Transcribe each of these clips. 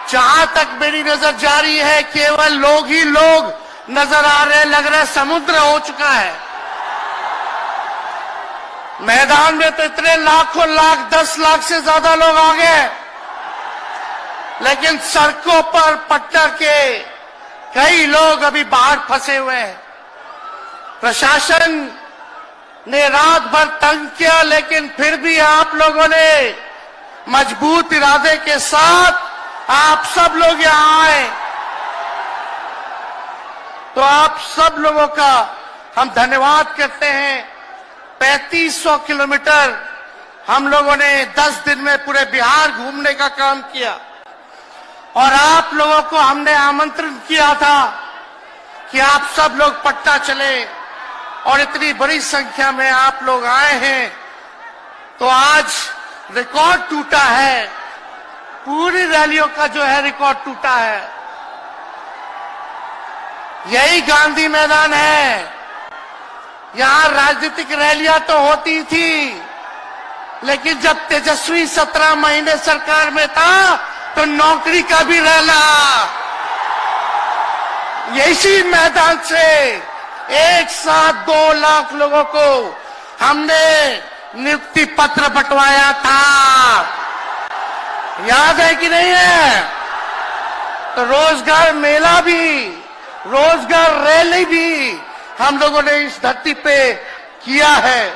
जहां तक मेरी नजर जा रही है केवल लोग ही लोग नजर आ रहे हैं, लग रहा है समुद्र हो चुका है। मैदान में तो इतने लाखों लाख 10 लाख से ज्यादा लोग आ गए, लेकिन सड़कों पर पटना के कई लोग अभी बाहर फंसे हुए हैं। प्रशासन ने रात भर तंग किया, लेकिन फिर भी आप लोगों ने मजबूत इरादे के साथ आप सब लोग यहां आए, तो आप सब लोगों का हम धन्यवाद करते हैं। 3500 किलोमीटर हम लोगों ने 10 दिन में पूरे बिहार घूमने का काम किया, और आप लोगों को हमने आमंत्रण किया था कि आप सब लोग पटना चले, और इतनी बड़ी संख्या में आप लोग आए हैं, तो आज रिकॉर्ड टूटा है। पूरी रैलियों का जो है रिकॉर्ड टूटा है। यही गांधी मैदान है। यहां राजनीतिक रैलियां तो होती थी, लेकिन जब तेजस्वी 17 महीने सरकार में था तो नौकरी का भी रहना। इसी मैदान से एक साथ 2 लाख लोगों को हमने नियुक्ति पत्र बंटवाया था, याद है कि नहीं है? तो रोजगार मेला भी, रोजगार रैली भी हम लोगों ने इस धरती पे किया है।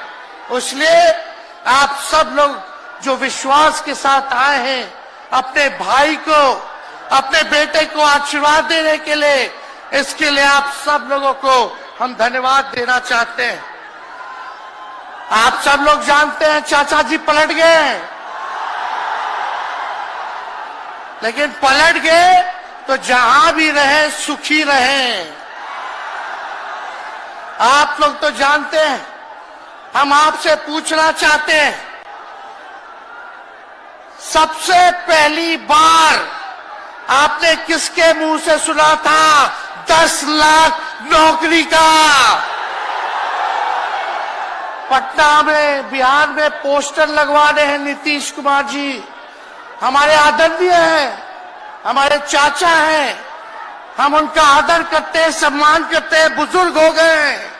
इसलिए आप सब लोग जो विश्वास के साथ आए हैं, अपने भाई को, अपने बेटे को आशीर्वाद देने के लिए, इसके लिए आप सब लोगों को हम धन्यवाद देना चाहते हैं। आप सब लोग जानते हैं चाचा जी पलट गए, लेकिन पलट गए तो जहां भी रहे सुखी रहे। आप लोग तो जानते हैं, हम आपसे पूछना चाहते हैं, सबसे पहली बार आपने किसके मुंह से सुना था 10 लाख नौकरी का? पटना में, बिहार में पोस्टर लगवा रहे हैं नीतीश कुमार जी। हमारे आदरणीय हैं, हमारे चाचा हैं, हम उनका आदर करते हैं, सम्मान करते हैं, बुजुर्ग हो गए हैं,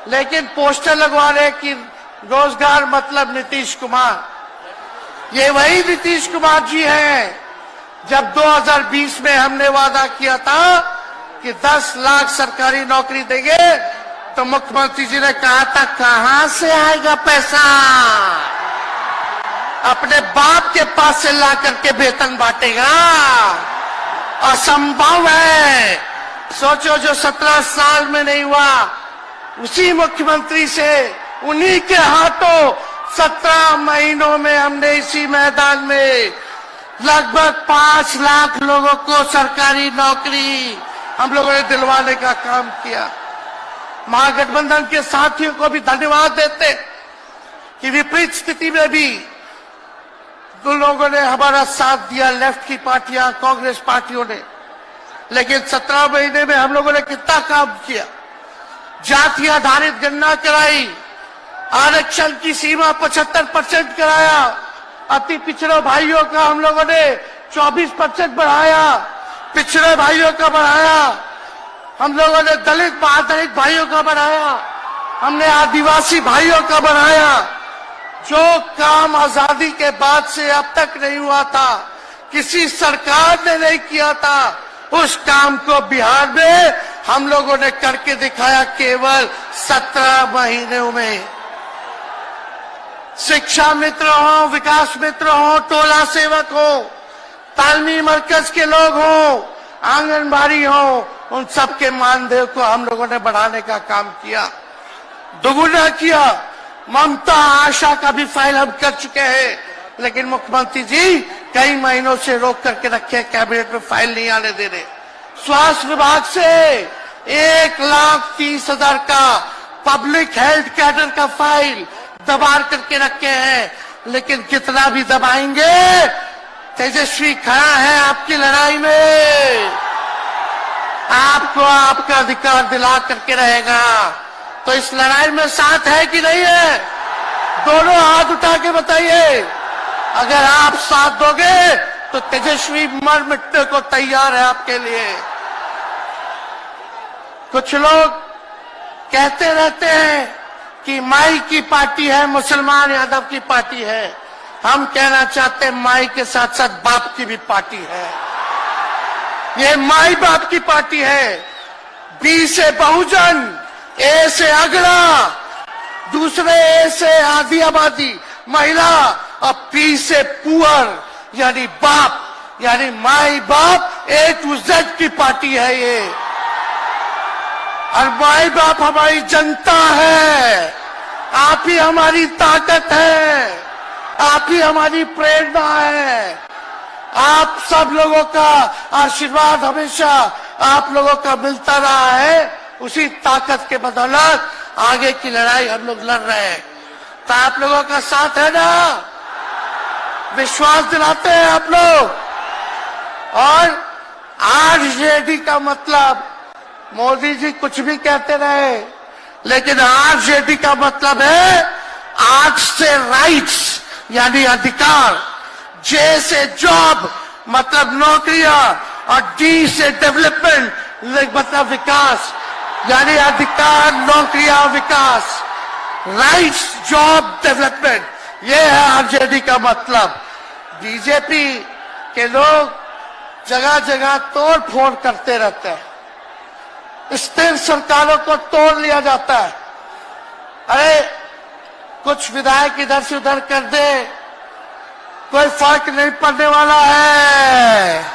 लेकिन पोस्टर लगवा रहे कि रोजगार मतलब नीतीश कुमार। ये वही नीतीश कुमार जी हैं जब 2020 में हमने वादा किया था कि 10 लाख सरकारी नौकरी देंगे, तो मुख्यमंत्री जी ने कहा था कहां से आएगा पैसा? अपने बाप के पास से ला करके वेतन बांटेगा? असंभव है। सोचो, जो 17 साल में नहीं हुआ, उसी मुख्यमंत्री से, उन्हीं के हाथों 17 महीनों में हमने इसी मैदान में लगभग 5 लाख लोगों को सरकारी नौकरी हम लोगों ने दिलवाने का काम किया। महागठबंधन के साथियों को भी धन्यवाद देते कि विपरीत स्थिति में भी उन लोगों ने हमारा साथ दिया, लेफ्ट की पार्टियां, कांग्रेस पार्टियों ने। लेकिन 17 महीने में हम लोगों ने कितना काम किया। जाति आधारित गणना कराई, आरक्षण की सीमा 75% कराया, अति पिछड़े भाइयों का हम लोगों ने 24% बढ़ाया, पिछड़े भाइयों का बढ़ाया, हम लोगों ने दलित महादलित भाइयों का बढ़ाया, हमने आदिवासी भाइयों का बढ़ाया। जो काम आजादी के बाद से अब तक नहीं हुआ था, किसी सरकार ने नहीं किया था, उस काम को बिहार में हम लोगों ने करके दिखाया केवल 17 महीनों में। शिक्षा मित्र हो, विकास मित्र हो, टोला सेवक हो, तालमी मरकज के लोग हो, आंगनबाड़ी हो, उन सबके मानदेय को हम लोगों ने बढ़ाने का काम किया, दोगुना किया। ममता आशा का भी फाइल हम कर चुके हैं, लेकिन मुख्यमंत्री जी कई महीनों से रोक करके रखे, कैबिनेट में फाइल नहीं आने दे रहे। स्वास्थ्य विभाग से 1,30,000 का पब्लिक हेल्थ कैडर का फाइल दबा करके रखे हैं, लेकिन कितना भी दबाएंगे, तेजस्वी खड़ा है आपकी लड़ाई में, आपको आपका अधिकार दिला करके रहेगा। तो इस लड़ाई में साथ है कि नहीं है? दोनों हाथ उठा के बताइए। अगर आप साथ दोगे तो तेजस्वी मर मिटने को तैयार है आपके लिए। कुछ लोग कहते रहते हैं कि माई की पार्टी है, मुसलमान यादव की पार्टी है। हम कहना चाहते हैं माई के साथ साथ बाप की भी पार्टी है। ये माई बाप की पार्टी है। बी से बहुजन, ए से अगड़ा, दूसरे ए से आधी आबादी महिला और पी से पुअर यानी बाप, यानी माई बाप ए टू जेड की पार्टी है ये। और माई बाप हमारी जनता है। आप ही हमारी ताकत है, आप ही हमारी प्रेरणा है। आप सब लोगों का आशीर्वाद हमेशा आप लोगों का मिलता रहा है। उसी ताकत के बदौलत आगे की लड़ाई हम लोग लड़ रहे हैं। तो आप लोगों का साथ है ना? विश्वास दिलाते हैं आप लोग। और आरजेडी का मतलब, मोदी जी कुछ भी कहते रहे, लेकिन आरजेडी का मतलब है आर से राइट्स यानी अधिकार, जे से जॉब मतलब नौकरियां, और डी से डेवलपमेंट मतलब विकास, यानी अधिकार, नौकरियां, विकास, राइट्स, जॉब, डेवलपमेंट, ये है आरजेडी का मतलब। बीजेपी के लोग जगह जगह तोड़ फोड़ करते रहते हैं। स्थिर सरकारों को तोड़ लिया जाता है। अरे कुछ विधायक इधर से उधर कर दे, कोई फर्क नहीं पड़ने वाला है।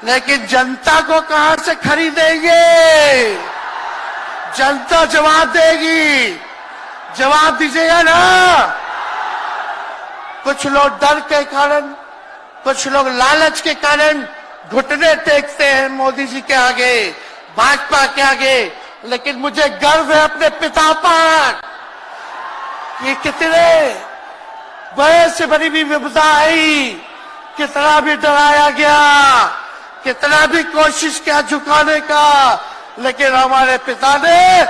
लेकिन जनता को कहां से खरीदेंगे? जनता जवाब देगी। जवाब दीजिएगा ना। कुछ लोग डर के कारण, कुछ लोग लालच के कारण घुटने टेकते हैं मोदी जी के आगे, भाजपा के आगे। लेकिन मुझे गर्व है अपने पिता पर। ये कितने बड़े से बड़ी भी विपदा आई, कितना भी डराया गया, कितना भी कोशिश किया झुकाने का, लेकिन हमारे पिता ने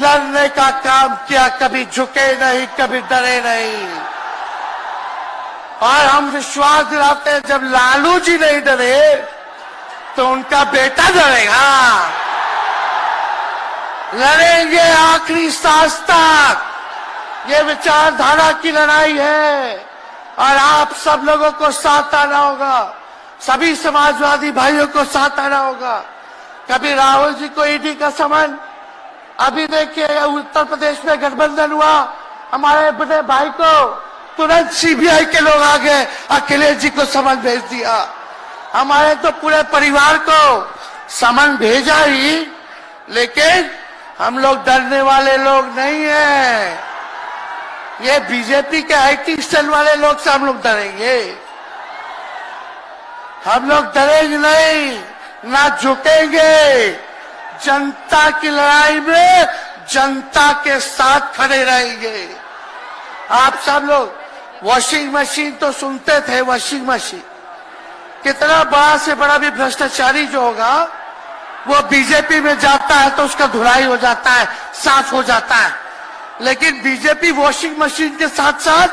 लड़ने का काम किया। कभी झुके नहीं, कभी डरे नहीं। और हम विश्वास दिलाते हैं जब लालू जी नहीं डरे तो उनका बेटा डरेगा। लड़ेंगे आखिरी सांस तक। ये विचारधारा की लड़ाई है और आप सब लोगों को साथ आना होगा। सभी समाजवादी भाइयों को साथ आना होगा। कभी राहुल जी को ईडी का समन, अभी देखिए उत्तर प्रदेश में गठबंधन हुआ, हमारे बड़े भाई को तुरंत सीबीआई के लोग आ गए, अखिलेश जी को समन भेज दिया। हमारे तो पूरे परिवार को समन भेजा ही, लेकिन हम लोग डरने वाले लोग नहीं हैं। ये बीजेपी के आईटी सेल वाले लोग से हम लोग डरेंगे? हम लोग डरेंगे नहीं, ना झुकेंगे। जनता की लड़ाई में जनता के साथ खड़े रहेंगे। आप सब लोग वॉशिंग मशीन तो सुनते थे, वॉशिंग मशीन कितना बड़ा से बड़ा भी भ्रष्टाचारी जो होगा वो बीजेपी में जाता है तो उसका धुलाई हो जाता है, साफ हो जाता है। लेकिन बीजेपी वॉशिंग मशीन के साथ साथ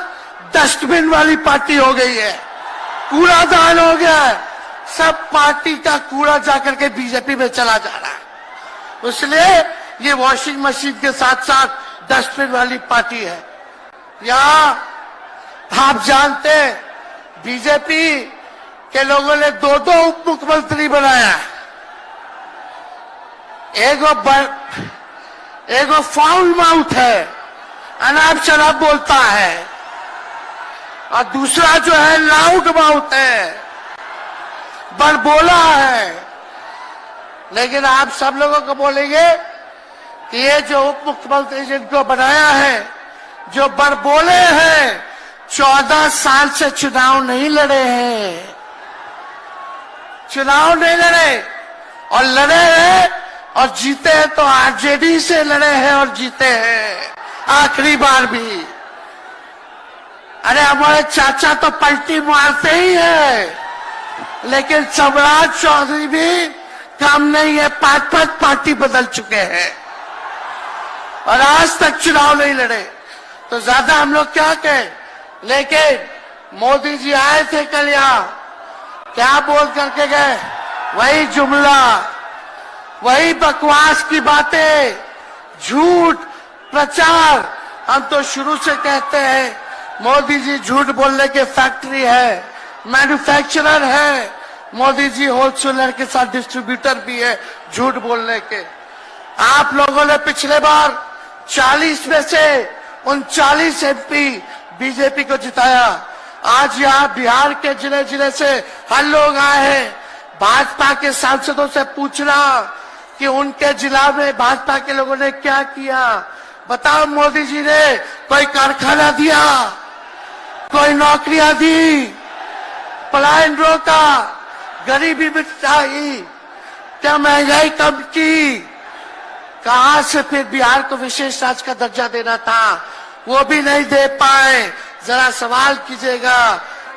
डस्टबिन वाली पार्टी हो गई है, कूड़ादान हो गया है। सब पार्टी का कूड़ा जाकर के बीजेपी में चला जा रहा है। इसलिए ये वॉशिंग मशीन के साथ साथ डस्टबिन वाली पार्टी है। यहाँ आप जानते हैं बीजेपी के लोगों ने दो उप मुख्यमंत्री बनाया। एगो फाउल माउथ है, अनाप शराब बोलता है, और दूसरा जो है लाउड माउथ है, बड़बोला है। लेकिन आप सब लोगों को बोलेंगे कि ये जो उप मुख्यमंत्री जिनको बनाया है, जो बड़बोले हैं, 14 साल से चुनाव नहीं लड़े हैं। चुनाव नहीं लड़े, और लड़े हैं और जीते हैं तो आरजेडी से लड़े हैं और जीते हैं आखिरी बार भी। अरे हमारे चाचा तो पलटी मारते ही है, लेकिन सम्राट चौधरी भी काम नहीं है, 5 पार्टी बदल चुके हैं और आज तक चुनाव नहीं लड़े। तो ज्यादा हम लोग क्या कहें, लेकिन मोदी जी आए थे कल यहाँ, क्या बोल करके गए? वही जुमला, वही बकवास की बातें, झूठ प्रचार। हम तो शुरू से कहते हैं मोदी जी झूठ बोलने के फैक्ट्री है, मैन्युफैक्चरर है। मोदी जी होलसेलर के साथ डिस्ट्रीब्यूटर भी है झूठ बोलने के। आप लोगों ने पिछले बार 40 में से 39 एमपी बीजेपी को जिताया। आज यहाँ बिहार के जिले जिले से हर लोग आए हैं भाजपा के सांसदों से पूछना कि उनके जिला में भाजपा के लोगों ने क्या किया। बताओ, मोदी जी ने कोई कारखाना दिया, कोई नौकरियां दी, पलायन रोका, गरीबी मिटाई, क्या महंगाई कम की? कहां से फिर बिहार को विशेष राज्य का दर्जा देना था, वो भी नहीं दे पाए। जरा सवाल कीजिएगा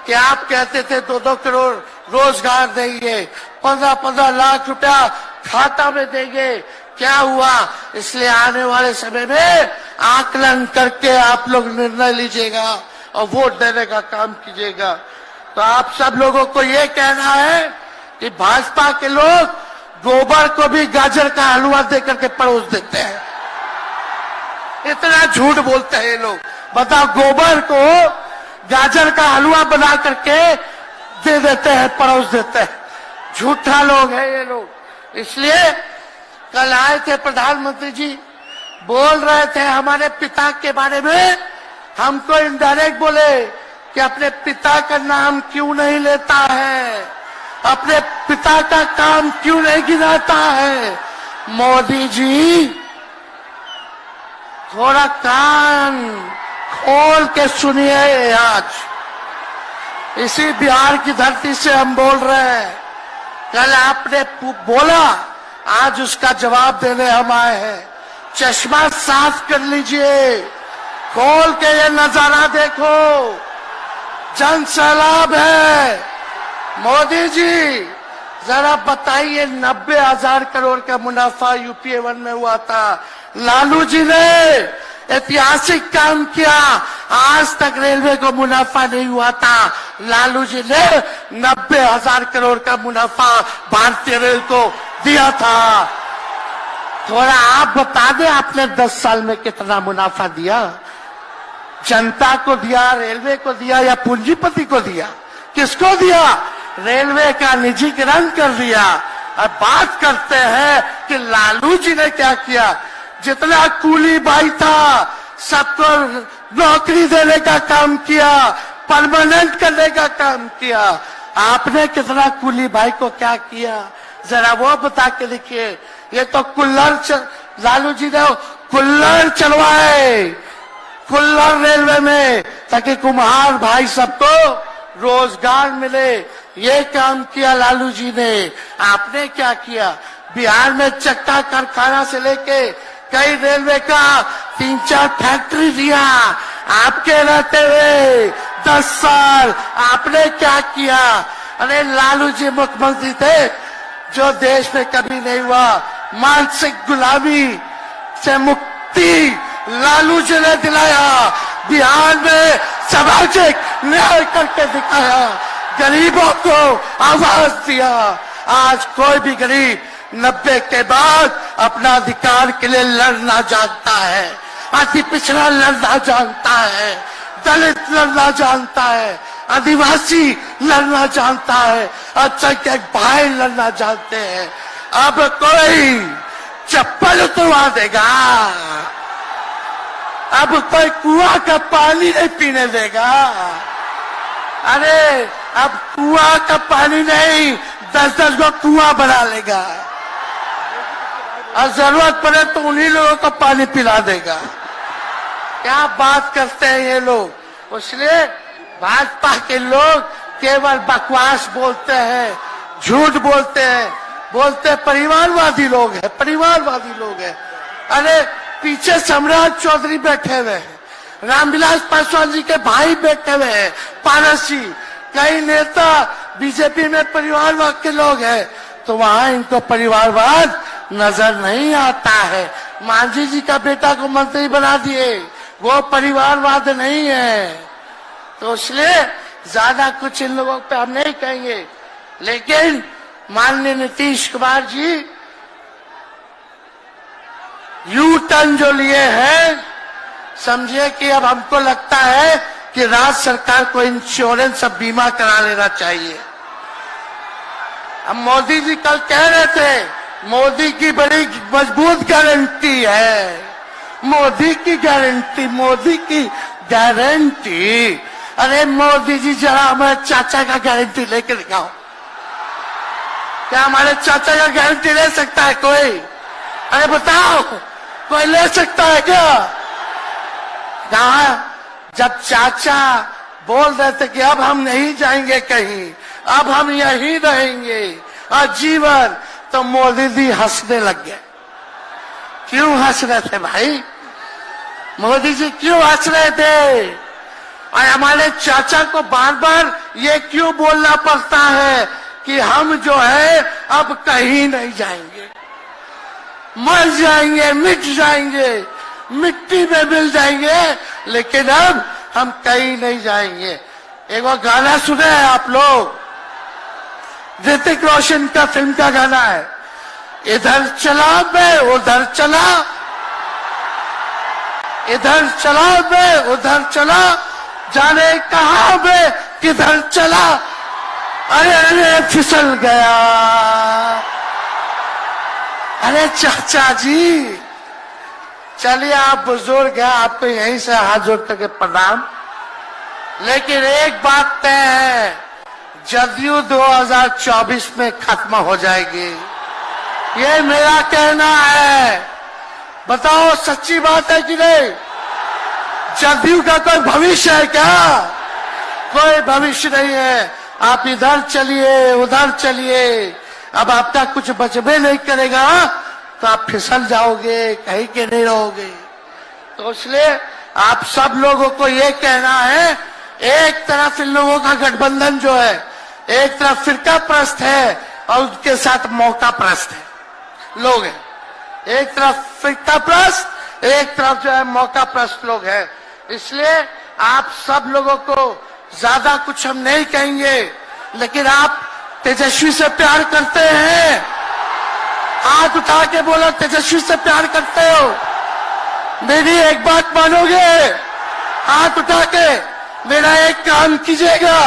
कि आप कहते थे 2-2 करोड़ रोजगार देंगे, 15-15 लाख रुपया खाता में देंगे, क्या हुआ? इसलिए आने वाले समय में आकलन करके आप लोग निर्णय लीजिएगा और वोट देने का काम कीजिएगा। तो आप सब लोगों को ये कहना है कि भाजपा के लोग गोबर को भी गाजर का हलवा देकर के परोस देते हैं। इतना झूठ बोलते हैं ये लोग। बताओ, गोबर को गाजर का हलवा बना करके दे देते हैं, परोस देते हैं। झूठा लोग हैं ये लोग। इसलिए कल आए थे प्रधानमंत्री जी, बोल रहे थे हमारे पिता के बारे में। हमको इनडायरेक्ट बोले कि अपने पिता का नाम क्यों नहीं लेता है, अपने पिता का काम क्यों नहीं गिनाता है। मोदी जी, थोड़ा कान खोल के सुनिए। आज इसी बिहार की धरती से हम बोल रहे हैं। कल आपने बोला, आज उसका जवाब देने हम आए हैं। चश्मा साफ कर लीजिए, खोल के ये नजारा देखो, जन सैलाब है। मोदी जी, जरा बताइए, 90,000 करोड़ का मुनाफा यूपीए 1 में हुआ था। लालू जी ने ऐतिहासिक काम किया, आज तक रेलवे को मुनाफा नहीं हुआ था। लालू जी ने 90,000 करोड़ का मुनाफा भारतीय रेल को दिया था। थोड़ा आप बता दें, आपने 10 साल में कितना मुनाफा दिया? जनता को दिया, रेलवे को दिया या पूंजीपति को दिया? किसको दिया? रेलवे का निजीकरण कर दिया। अब बात करते हैं कि लालू जी ने क्या किया। जितना कूली बाई था सबको नौकरी देने का काम किया, परमानेंट करने का काम किया। आपने कितना कूली भाई को क्या किया, जरा वो बता के देखिए। ये तो लालू जी ने कुल्लर चलवाए, कुल्लर रेलवे में, ताकि कुम्हार भाई सबको रोजगार मिले। ये काम किया लालू जी ने। आपने क्या किया? बिहार में चक्का कारखाना से लेके कई रेलवे का 3-4 फैक्ट्री दिया। आपके रहते हुए 10 साल आपने क्या किया? अरे लालू जी मुख्यमंत्री थे जो देश में कभी नहीं हुआ। मानसिक गुलामी से मुक्ति लालू जी ने दिलाया। बिहार में सामाजिक न्याय करके दिखाया, गरीबों को आवाज दिया। आज कोई भी गरीब 90 के बाद अपना अधिकार के लिए लड़ना जानता है, अति पिछड़ा लड़ना जानता है, दलित लड़ना जानता है, आदिवासी लड़ना जानता है, अल्पसंख्यक भाई लड़ना जानते हैं। अब कोई चप्पल उतरवा देगा, अब कोई कुआं का पानी नहीं पीने देगा। अरे अब कुआं का पानी नहीं, 10-10 को कुआं बना लेगा और जरूरत पड़े तो उन्हीं लोगों को पानी पिला देगा। क्या बात करते हैं ये लोग। इसलिए भाजपा के लोग केवल बकवास बोलते हैं, झूठ बोलते हैं, बोलते परिवारवादी लोग हैं, परिवारवादी लोग हैं। अरे पीछे सम्राट चौधरी बैठे हुए हैं, रामविलास पासवान जी के भाई बैठे हुए हैं, पारस जी, कई नेता बीजेपी में परिवारवाद के लोग हैं, तो वहां इनको परिवारवाद नजर नहीं आता है। मांझी जी का बेटा को मंत्री बना दिए, वो परिवारवाद नहीं है। तो इसलिए ज्यादा कुछ इन लोगों पे हम नहीं कहेंगे, लेकिन माननीय नीतीश कुमार जी यू टर्न जो लिए हैं, समझिए कि अब हमको लगता है कि राज्य सरकार को इंश्योरेंस और बीमा करा लेना चाहिए। अब मोदी जी कल कह रहे थे मोदी की बड़ी मजबूत गारंटी है, मोदी की गारंटी, मोदी की गारंटी। अरे मोदी जी जरा हमारे चाचा का गारंटी लेके दिखाओ। क्या हमारे चाचा का गारंटी ले सकता है कोई? अरे बताओ, कोई ले सकता है क्या? कहा जब चाचा बोल रहे थे कि अब हम नहीं जाएंगे कहीं, अब हम यहीं रहेंगे आजीवन, तो मोदी जी हंसने लग गए। क्यों हंस रहे थे भाई? मोदी जी क्यों हंस रहे थे? और हमारे चाचा को बार बार ये क्यों बोलना पड़ता है कि हम जो है अब कहीं नहीं जाएंगे, मर जाएंगे, मिट जाएंगे, मिट्टी में मिल जाएंगे, लेकिन अब हम कहीं नहीं जाएंगे। एक वो गाना सुने हैं आप लोग, ऋतिक रोशन का फिल्म का गाना है, इधर चला मैं उधर चला, इधर चला मैं उधर चला, जाने कहां मैं किधर चला, अरे अरे फिसल गया। अरे चाचा जी, चलिए आप बुजुर्ग हैं, आपको यहीं से हाथ जोड़ करके प्रणाम। लेकिन एक बात तय है, जदयू 2024 में खत्म हो जाएगी, ये मेरा कहना है। बताओ सच्ची बात है कि नहीं? जदयू का कोई भविष्य है क्या? कोई भविष्य नहीं है। आप इधर चलिए उधर चलिए, अब आपका कुछ बचबे नहीं करेगा तो आप फिसल जाओगे, कहीं के नहीं रहोगे। तो इसलिए आप सब लोगों को ये कहना है, एक तरफ इन लोगों का गठबंधन जो है, एक तरफ फिरका प्रस्त है और उसके साथ मौका प्रस्त है लोग हैं। एक तरफ फिरका प्रस्त, एक तरफ जो है मौका प्रस्त लोग हैं। इसलिए आप सब लोगों को ज्यादा कुछ हम नहीं कहेंगे, लेकिन आप तेजस्वी से प्यार करते हैं? हाथ उठा के बोलो, तेजस्वी से प्यार करते हो? मेरी एक बात मानोगे? हाथ उठा के मेरा एक काम कीजिएगा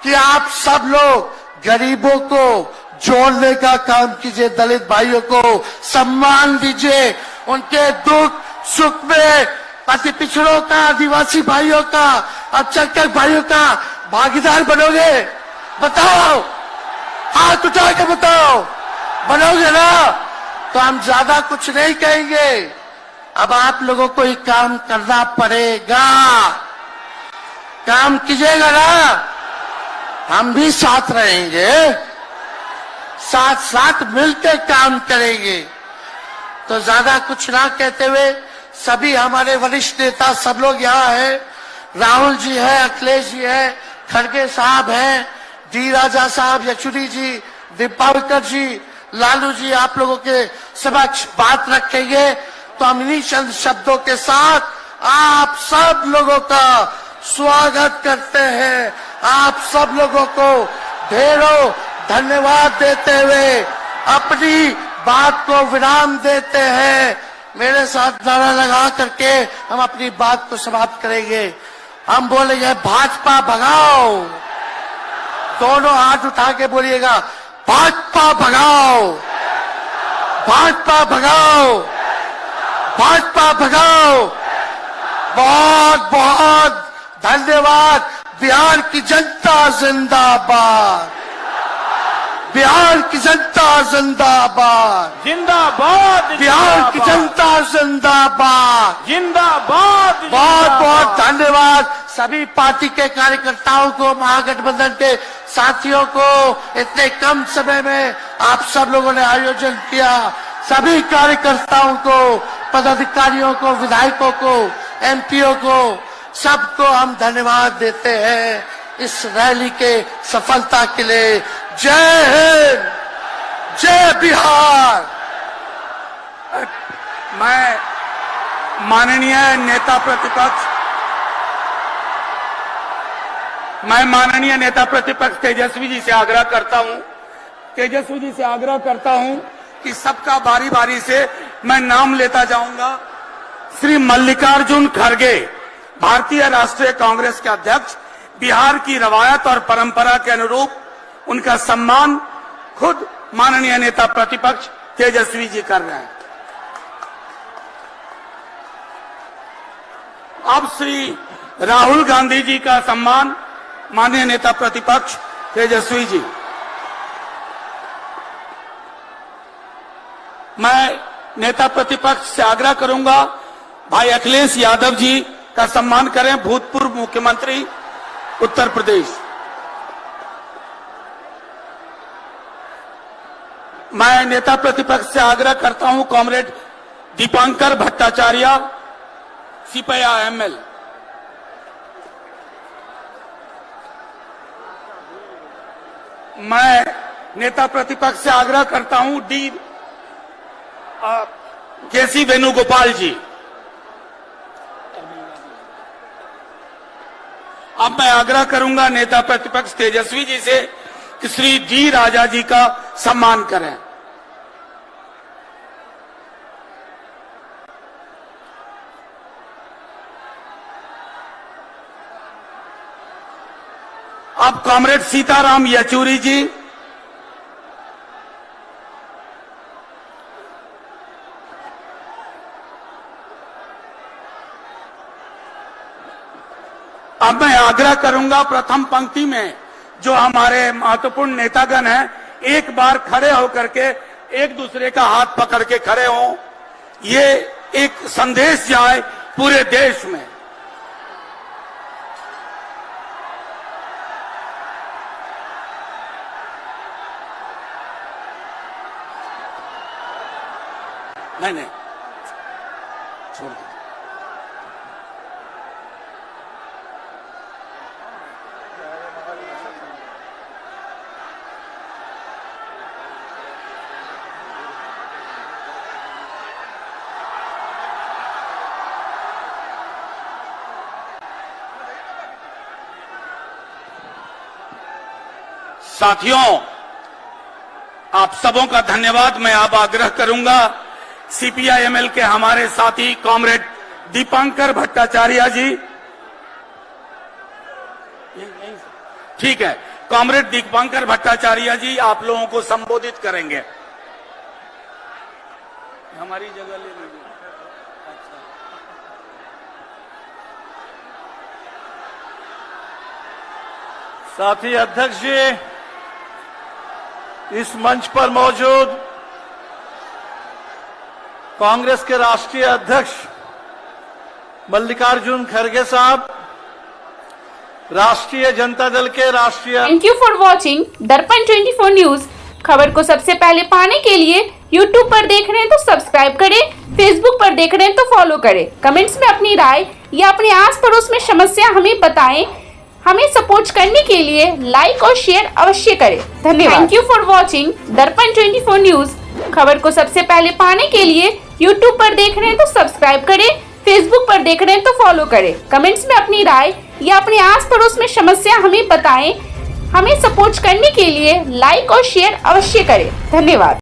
कि आप सब लोग गरीबों को जोड़ने का काम कीजिए, दलित भाइयों को सम्मान दीजिए, उनके दुख सुख में अति पिछड़ों का, आदिवासी भाइयों का, अल्पसंख्यक भाइयों का भागीदार बनोगे? बताओ, हाथ उठा के बताओ, बनोगे ना? तो हम ज्यादा कुछ नहीं कहेंगे। अब आप लोगों को ही काम करना पड़ेगा, काम कीजिएगा ना? हम भी साथ रहेंगे, साथ साथ मिलकर काम करेंगे। तो ज्यादा कुछ ना कहते हुए सभी हमारे वरिष्ठ नेता सब लोग यहाँ हैं, राहुल जी है, अखिलेश जी है, खड़गे साहब हैं, डी राजा साहब, येचुरी जी, दीपावकर जी, लालू जी आप लोगों के समक्ष बात रखेंगे। तो हम इन्हीं चंद शब्दों के साथ आप सब लोगों का स्वागत करते हैं, आप सब लोगों को ढेरों धन्यवाद देते हुए अपनी बात को विराम देते हैं। मेरे साथ नारा लगा करके हम अपनी बात को समाप्त करेंगे। हम बोलेंगे भाजपा भगाओ, दोनों हाथ उठा के बोलिएगा, भाजपा भगाओ, भाजपा भगाओ, भाजपा भगाओ। बहुत बहुत धन्यवाद। बिहार की जनता जिंदाबाद, बिहार की जनता जिंदाबाद, जिंदाबाद, बिहार की जनता जिंदाबाद, जिंदाबाद। बहुत बहुत धन्यवाद सभी पार्टी के कार्यकर्ताओं को, महागठबंधन के साथियों को। इतने कम समय में आप सब लोगों ने आयोजन किया, सभी कार्यकर्ताओं को, पदाधिकारियों को, विधायकों को, एमपीओ को, सबको हम धन्यवाद देते हैं इस रैली के सफलता के लिए। जय हिंद, जय बिहार। मैं माननीय नेता प्रतिपक्ष मैं माननीय नेता प्रतिपक्ष तेजस्वी जी से आग्रह करता हूं कि सबका बारी बारी से मैं नाम लेता जाऊंगा। श्री मल्लिकार्जुन खड़गे, भारतीय राष्ट्रीय कांग्रेस के अध्यक्ष, बिहार की रवायत और परंपरा के अनुरूप उनका सम्मान खुद माननीय नेता प्रतिपक्ष तेजस्वी जी कर रहे हैं। अब श्री राहुल गांधी जी का सम्मान माननीय नेता प्रतिपक्ष तेजस्वी जी। मैं नेता प्रतिपक्ष से आग्रह करूंगा भाई अखिलेश यादव जी का सम्मान करें, भूतपूर्व मुख्यमंत्री उत्तर प्रदेश। मैं नेता प्रतिपक्ष से आग्रह करता हूं कॉमरेड दीपांकर भट्टाचार्य, सिपया एमएल। मैं नेता प्रतिपक्ष से आग्रह करता हूं केसी वेणुगोपाल जी। अब मैं आग्रह करूंगा नेता प्रतिपक्ष तेजस्वी जी से कि श्री डी राजा जी का सम्मान करें। अब कॉमरेड सीताराम येचुरी जी, अब मैं आग्रह करूंगा प्रथम पंक्ति में जो हमारे महत्वपूर्ण नेतागण हैं, एक बार खड़े होकर के एक दूसरे का हाथ पकड़ के खड़े हों। ये एक संदेश जाए पूरे देश में। नहीं छोड़ दो। साथियों, आप सबों का धन्यवाद। मैं अब आग्रह करूंगा सीपीआईएमएल के हमारे साथी कॉमरेड दीपांकर भट्टाचार्य जी। ठीक है, कॉमरेड दीपांकर भट्टाचार्य जी आप लोगों को संबोधित करेंगे। हमारी जगह ले लीजिए। साथी अध्यक्ष जी, इस मंच पर मौजूद कांग्रेस के राष्ट्रीय अध्यक्ष मल्लिकार्जुन खड़गे साहब, राष्ट्रीय जनता दल के राष्ट्रीय। थैंक यू फॉर वॉचिंग दर्पण 24 न्यूज। खबर को सबसे पहले पाने के लिए यूट्यूब पर देख रहे हैं तो सब्सक्राइब करें, फेसबुक पर देख रहे हैं तो फॉलो करें। कमेंट्स में अपनी राय या अपने आस पड़ोस में समस्या हमें बताएं। हमें सपोर्ट करने के लिए लाइक और शेयर अवश्य करें। धन्यवाद। थैंक यू फॉर वॉचिंग दर्पण 24 न्यूज। खबर को सबसे पहले पाने के लिए यूट्यूब पर देख रहे हैं तो सब्सक्राइब करें, फेसबुक पर देख रहे हैं तो फॉलो करें। कमेंट्स में अपनी राय या अपने आस पड़ोस में समस्या हमें बताएं। हमें सपोर्ट करने के लिए लाइक और शेयर अवश्य करें। धन्यवाद।